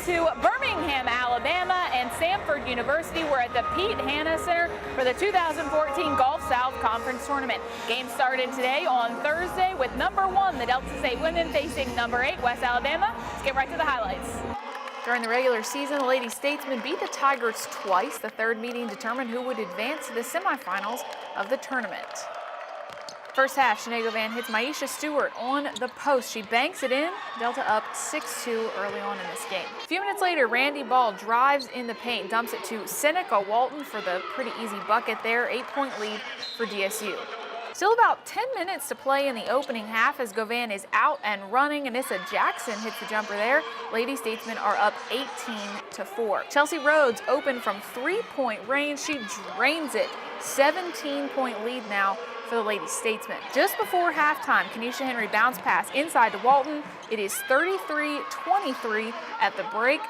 to Birmingham, Alabama, and Samford University. We're at the Pete Hanna Center for the 2014 Gulf South Conference Tournament. Game started today on Thursday with number 1, the Delta State women, facing number 8, West Alabama. Let's get right to the highlights. During the regular season, the Lady Statesmen beat the Tigers twice. The third meeting determined who would advance to the semifinals of the tournament. First half, Sinead Govan hits Maisha Stewart on the post. She banks it in. Delta up 6-2 early on in this game. A few minutes later, Randy Ball drives in the paint, dumps it to Seneca Walton for the pretty easy bucket there. 8-point lead for DSU. Still about 10 minutes to play in the opening half as Govan is out and running. Anissa Jackson hits the jumper there. Lady Statesmen are up 18-4. Chelsea Rhodes open from 3-point range. She drains it. 17-point lead now for the Lady Statesmen. Just before halftime, Kenesha Henry bounce pass inside to Walton. It is 33-23 at the break.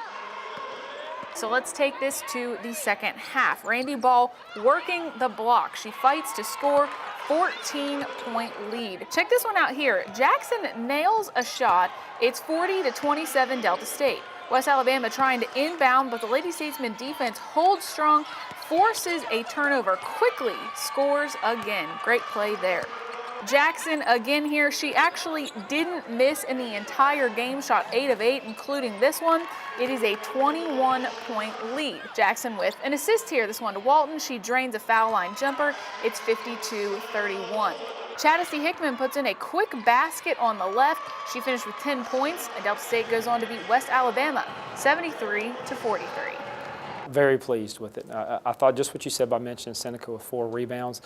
So let's take this to the second half. Randy Ball working the block. She fights to score. 14-point lead. Check this one out here. Jackson nails a shot. It's 40-27 Delta State. West Alabama trying to inbound, but the Lady Statesmen defense holds strong, forces a turnover quickly, scores again. Great play there. Jackson again here. She actually didn't miss in the entire game, shot 8 of 8, including this one. It is a 21-point lead. Jackson with an assist here. This one to Walton. She drains a foul line jumper. It's 52-31. Chadisty Hickman puts in a quick basket on the left. She finished with 10 points. And Delta State goes on to beat West Alabama 73-43. Very pleased with it. I thought just what you said by mentioning Seneca with 4 rebounds.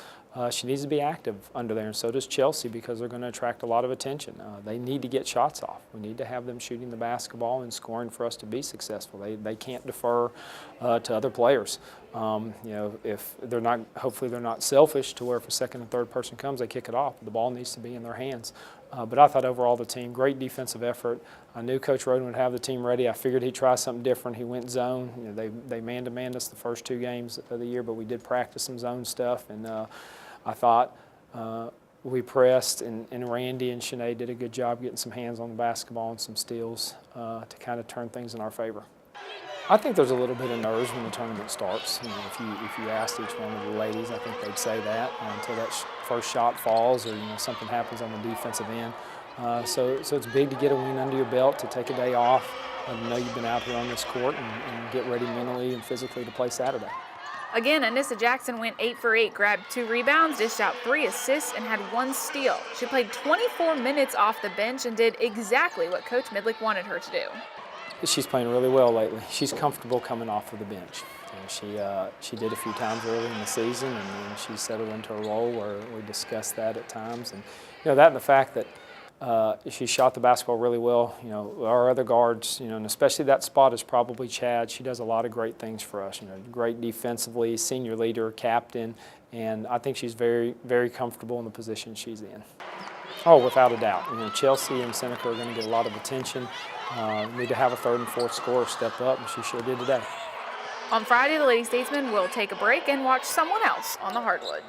She needs to be active under there, and so does Chelsea, because they're going to attract a lot of attention. They need to get shots off. We need to have them shooting the basketball and scoring for us to be successful. They can't defer to other players. You know, if they're not, hopefully they're not selfish to where if a second and third person comes, they kick it off. The ball needs to be in their hands. But I thought overall the team, great defensive effort. I knew Coach Roden would have the team ready. I figured he'd try something different. He went zone. You know, they man-to-man us the first 2 games of the year, but we did practice some zone stuff. And I thought we pressed, and Randy and Sinead did a good job getting some hands on the basketball and some steals to kind of turn things in our favor. I think there's a little bit of nerves when the tournament starts. You know, if you asked each one of the ladies, I think they'd say that until that first shot falls, or something happens on the defensive end. So it's big to get a win under your belt, to take a day off, and know you've been out here on this court and get ready mentally and physically to play Saturday. Again, Anissa Jackson went 8 for 8, grabbed 2 rebounds, dished out 3 assists, and had 1 steal. She played 24 minutes off the bench and did exactly what Coach Midlick wanted her to do. She's playing really well lately. She's comfortable coming off of the bench. She did a few times early in the season, and then she settled into a role where we discussed that at times. And that and the fact that she shot the basketball really well. Our other guards, and especially that spot is probably Chad. She does a lot of great things for us. Great defensively, senior leader, captain, and I think she's very, very comfortable in the position she's in. Oh, without a doubt. Chelsea and Seneca are going to get a lot of attention. Need to have a third and fourth scorer step up, and she sure did today. On Friday, the Lady Statesmen will take a break and watch someone else on the hardwood.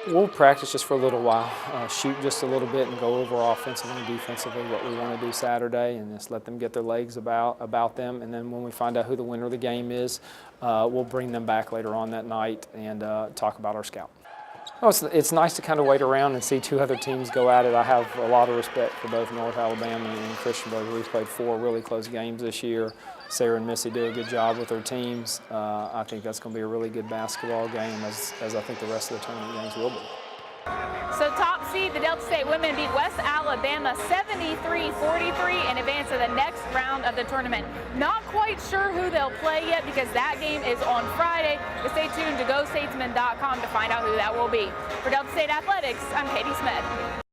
We'll practice just for a little while, shoot just a little bit, and go over offensively and defensively what we want to do Saturday, and just let them get their legs about them. And then when we find out who the winner of the game is, we'll bring them back later on that night and talk about our scout. Oh, it's nice to kind of wait around and see 2 other teams go at it. I have a lot of respect for both North Alabama and Christiansburg. We've played 4 really close games this year. Sarah and Missy do a good job with their teams. I think that's going to be a really good basketball game, as I think the rest of the tournament games will be. So top seed, the Delta State women beat West Alabama 73-43 and advance to the next round of the tournament. Not quite sure who they'll play yet, because that game is on Friday. But stay tuned to GoStatesmen.com to find out who that will be. For Delta State Athletics, I'm Katie Smith.